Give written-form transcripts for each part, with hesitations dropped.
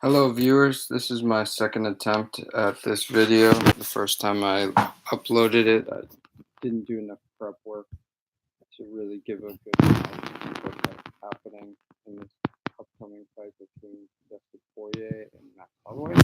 Hello viewers, this is my second attempt at this video. The first time I uploaded it, I didn't do enough prep work to really give a good analysis of what's happening in this upcoming fight between Dustin Poirier and Max Holloway.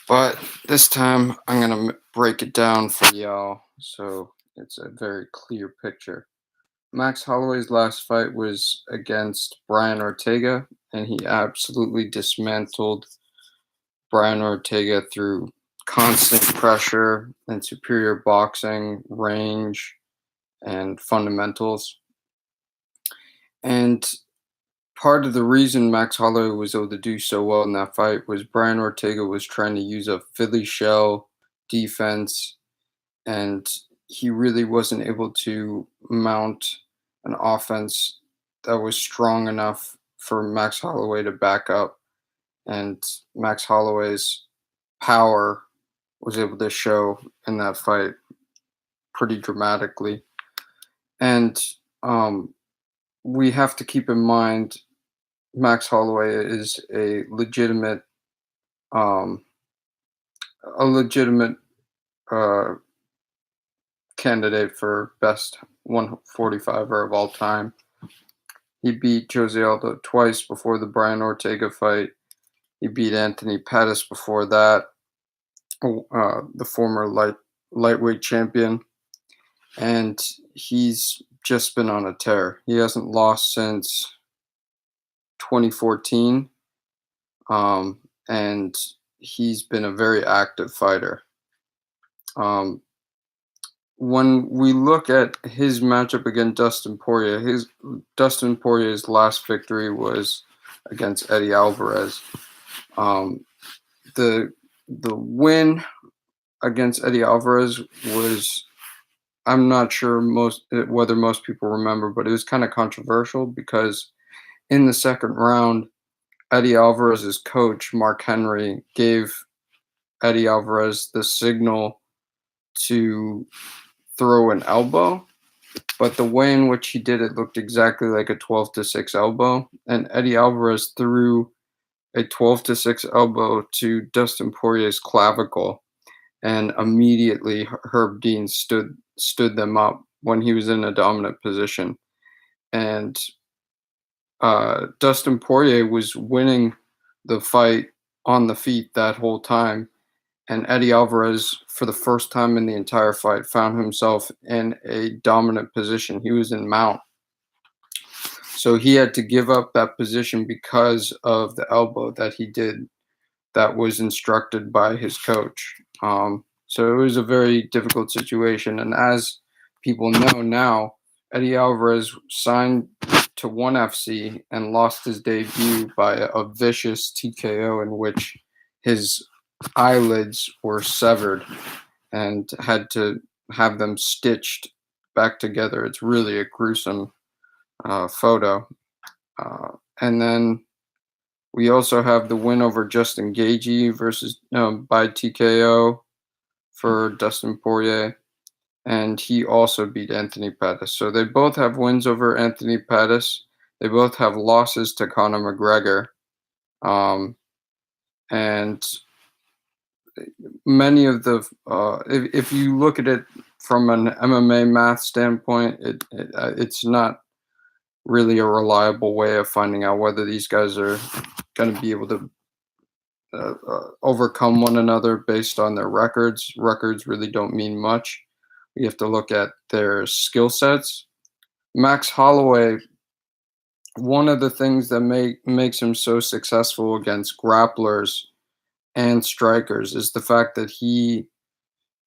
But this time I'm going to break it down for y'all so it's a very clear picture. Max Holloway's last fight was against Brian Ortega, and he absolutely dismantled Brian Ortega through constant pressure and superior boxing, range, and fundamentals. And part of the reason Max Holloway was able to do so well in that fight was Brian Ortega was trying to use a Philly shell defense, and he really wasn't able to mount an offense that was strong enough for Max Holloway to back up. And Max Holloway's power was able to show in that fight pretty dramatically. And we have to keep in mind Max Holloway is um, a legitimate uh, candidate for best 145er of all time. He beat Jose Aldo twice before the Brian Ortega fight. He beat Anthony Pettis before that, the former lightweight champion, and he's just been on a tear. He hasn't lost since 2014, and he's been a very active fighter. When we look at his matchup against Dustin Poirier's last victory was against Eddie Alvarez. The the win against Eddie Alvarez was, I'm not sure whether most people remember, but it was kind of controversial because in the second round, Eddie Alvarez's coach, Mark Henry, gave Eddie Alvarez the signal to throw an elbow, but the way in which he did it looked exactly like a 12-6 elbow, and Eddie Alvarez threw a 12-6 elbow to Dustin Poirier's clavicle, and immediately Herb Dean stood them up when he was in a dominant position. And Dustin Poirier was winning the fight on the feet that whole time. And Eddie Alvarez, for the first time in the entire fight, found himself in a dominant position. He was in mount. So he had to give up that position because of the elbow that he did that was instructed by his coach. So it was a very difficult situation. And as people know now, Eddie Alvarez signed to ONE FC and lost his debut by a vicious TKO in which his eyelids were severed and had to have them stitched back together. It's really a gruesome photo. And then we also have the win over Justin Gaethje versus by TKO for Dustin Poirier, and he also beat Anthony Pettis. So they both have wins over Anthony Pettis. They both have losses to Conor McGregor, and many of the if you look at it from an MMA math standpoint, it's not really a reliable way of finding out whether these guys are going to be able to overcome one another based on their records. Records really don't mean much. You have to look at their skill sets. Max Holloway, one of the things that makes him so successful against grapplers and strikers is the fact that he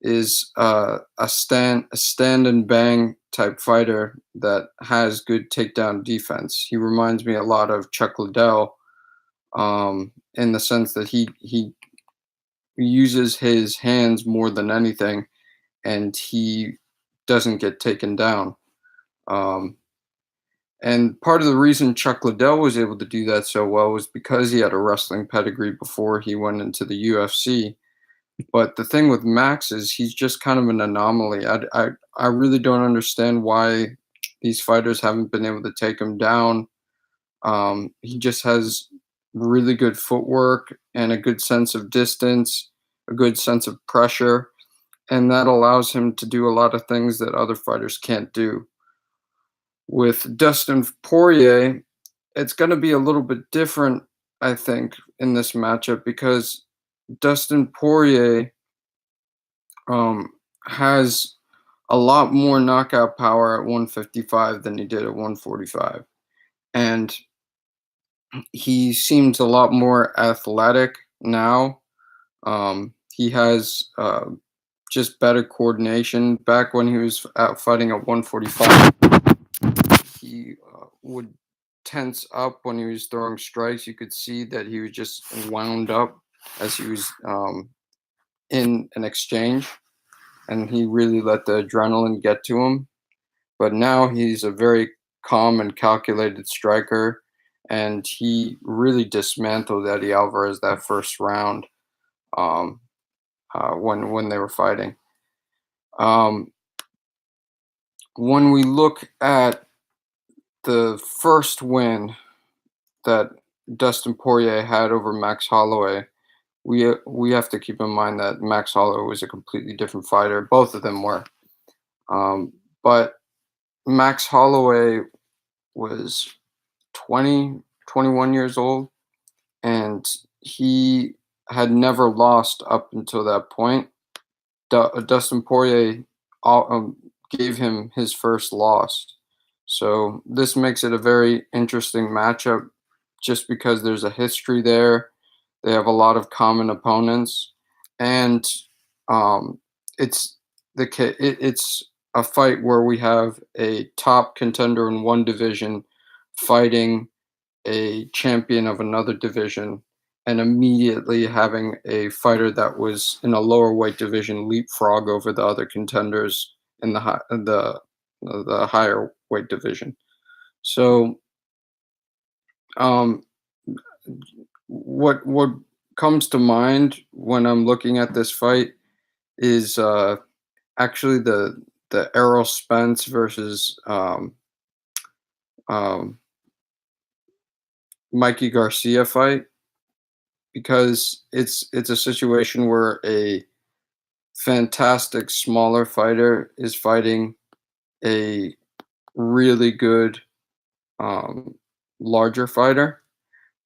is a stand and bang type fighter that has good takedown defense. He reminds me a lot of Chuck Liddell, in the sense that he uses his hands more than anything, and he doesn't get taken down. And part of the reason Chuck Liddell was able to do that so well was because he had a wrestling pedigree before he went into the UFC. But the thing with Max is he's just kind of an anomaly. I really don't understand why these fighters haven't been able to take him down. He just has really good footwork and a good sense of distance, a good sense of pressure, and that allows him to do a lot of things that other fighters can't do. With Dustin Poirier, it's going to be a little bit different, I think, in this matchup because Dustin Poirier um, has a lot more knockout power at 155 than he did at 145. And he seems a lot more athletic now. He has just better coordination. Back when he was out fighting at 145, he would tense up when he was throwing strikes. You could see that he was just wound up as he was in an exchange, and he really let the adrenaline get to him. But now he's a very calm and calculated striker, and he really dismantled Eddie Alvarez that first round um, when they were fighting. Um, when we look at the first win that Dustin Poirier had over Max Holloway, we have to keep in mind that Max Holloway was a completely different fighter. Both of them were, but Max Holloway was 20, 21 years old, and he had never lost up until that point. Dustin Poirier gave him his first loss. So this makes it a very interesting matchup just because there's a history there. They have a lot of common opponents, and um, it's it's a fight where we have a top contender in one division fighting a champion of another division, and immediately having a fighter that was in a lower weight division leapfrog over the other contenders in the higher weight division. So, um, what comes to mind when I'm looking at this fight is actually the Errol Spence versus um, Mikey Garcia fight, because it's a situation where a fantastic smaller fighter is fighting a really good um, larger fighter.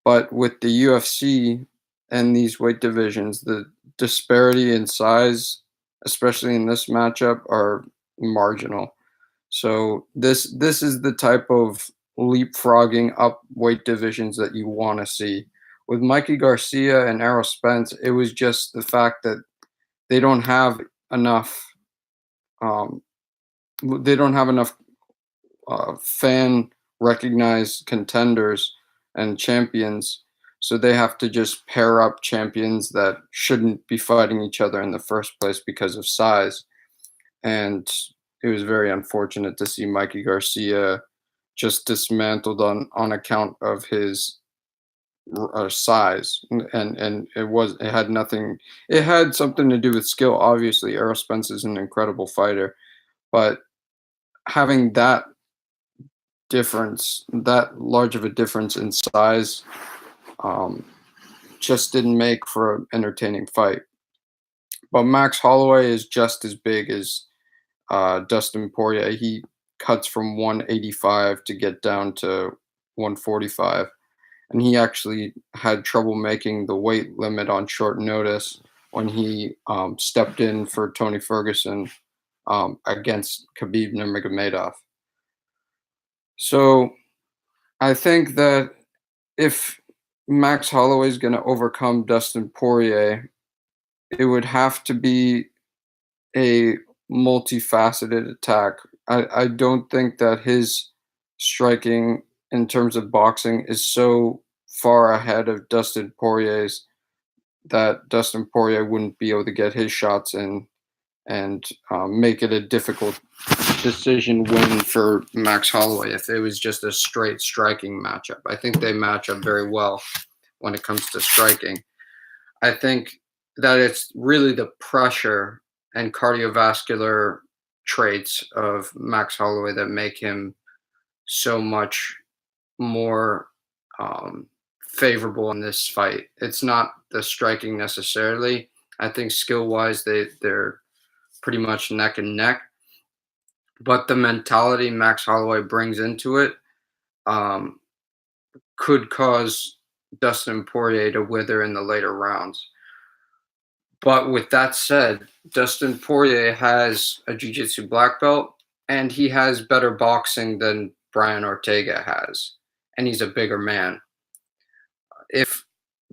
But with the UFC and these weight divisions, the disparity in size, especially in this matchup, are marginal. So this is the type of leapfrogging up weight divisions that you want to see. With Mikey Garcia and Errol Spence, it was just the fact that they don't have enough. Um, they don't have enough fan recognized contenders and champions, so they have to just pair up champions that shouldn't be fighting each other in the first place because of size. And it was very unfortunate to see Mikey Garcia just dismantled on account of his size, and it had nothing. It had something to do with skill. Obviously, Errol Spence is an incredible fighter, but having that large of a difference in size, um, just didn't make for an entertaining fight. But Max Holloway is just as big as Dustin Poirier. He cuts from 185 to get down to 145, and he actually had trouble making the weight limit on short notice when he stepped in for Tony Ferguson against Khabib Nurmagomedov. So I think that if Max Holloway is going to overcome Dustin Poirier, it would have to be a multifaceted attack. I don't think that his striking in terms of boxing is so far ahead of Dustin Poirier's that Dustin Poirier wouldn't be able to get his shots in and make it a difficult decision win for Max Holloway if it was just a straight striking matchup. I think they match up very well when it comes to striking. I think that it's really the pressure and cardiovascular traits of Max Holloway that make him so much more um, favorable in this fight. It's not the striking necessarily. I think skill wise they're pretty much neck and neck, but the mentality Max Holloway brings into it um, could cause Dustin Poirier to wither in the later rounds. But with that said, Dustin Poirier has a jiu-jitsu black belt and he has better boxing than Brian Ortega has, and he's a bigger man. If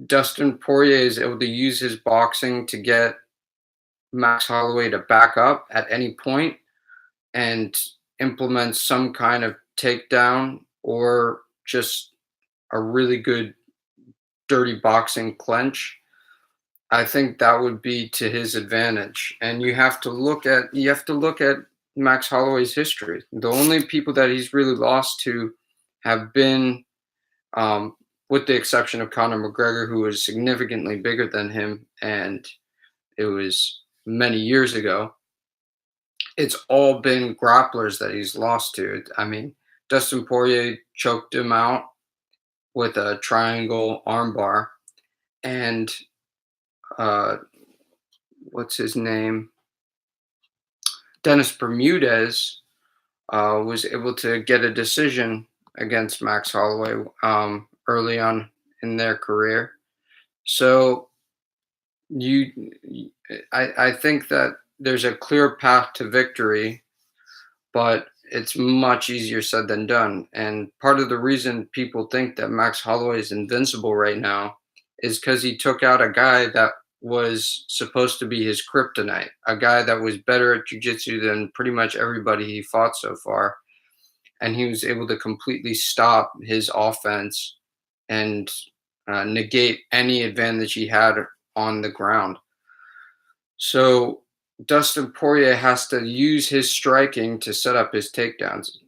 Dustin Poirier is able to use his boxing to get Max Holloway to back up at any point and implement some kind of takedown or just a really good dirty boxing clinch, I think that would be to his advantage. And you have to look at Max Holloway's history. The only people that he's really lost to have been, um, with the exception of Conor McGregor, who was significantly bigger than him, and it was many years ago. It's all been grapplers that he's lost to. I mean, Dustin Poirier choked him out with a triangle armbar, and uh, what's his name? Dennis Bermudez was able to get a decision against Max Holloway early on in their career. So you, I think that there's a clear path to victory, but it's much easier said than done. And part of the reason people think that Max Holloway is invincible right now is because he took out a guy that was supposed to be his kryptonite, a guy that was better at jiu-jitsu than pretty much everybody he fought so far. And he was able to completely stop his offense and negate any advantage he had on the ground. So Dustin Poirier has to use his striking to set up his takedowns.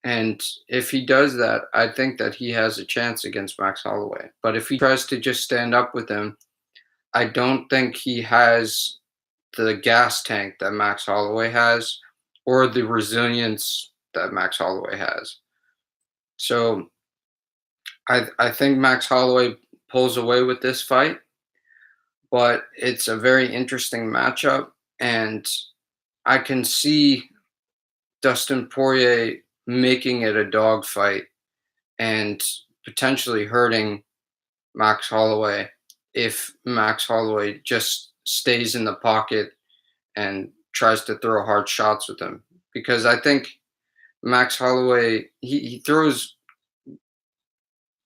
And if he does that, I think that he has a chance against Max Holloway. But if he tries to just stand up with him, I don't think he has the gas tank that Max Holloway has or the resilience that Max Holloway has. So I think Max Holloway pulls away with this fight, but it's a very interesting matchup. And I can see Dustin Poirier making it a dogfight and potentially hurting Max Holloway if Max Holloway just stays in the pocket and tries to throw hard shots with him. Because I think Max Holloway, he throws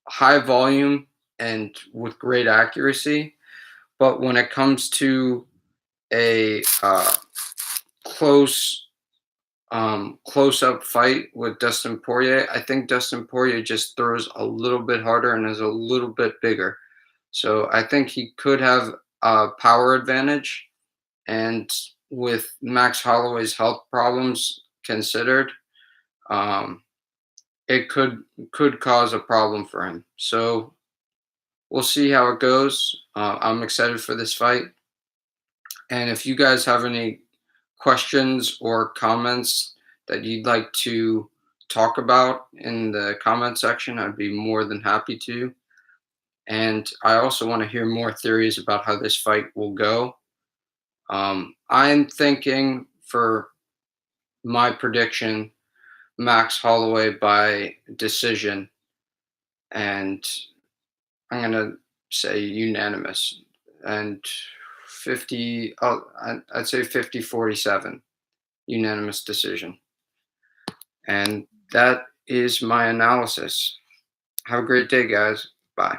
high volume and with great accuracy, but when it comes to a close close up fight with Dustin Poirier, I think Dustin Poirier just throws a little bit harder and is a little bit bigger. So I think he could have a power advantage. And with Max Holloway's health problems considered, um, it could cause a problem for him. So we'll see how it goes. I'm excited for this fight. And if you guys have any questions or comments that you'd like to talk about in the comment section, I'd be more than happy to. And I also want to hear more theories about how this fight will go. I'm thinking for my prediction, Max Holloway by decision, and I'm gonna say unanimous and 50. Oh, I'd say 50-47 unanimous decision. And that is my analysis. Have a great day, guys. Bye.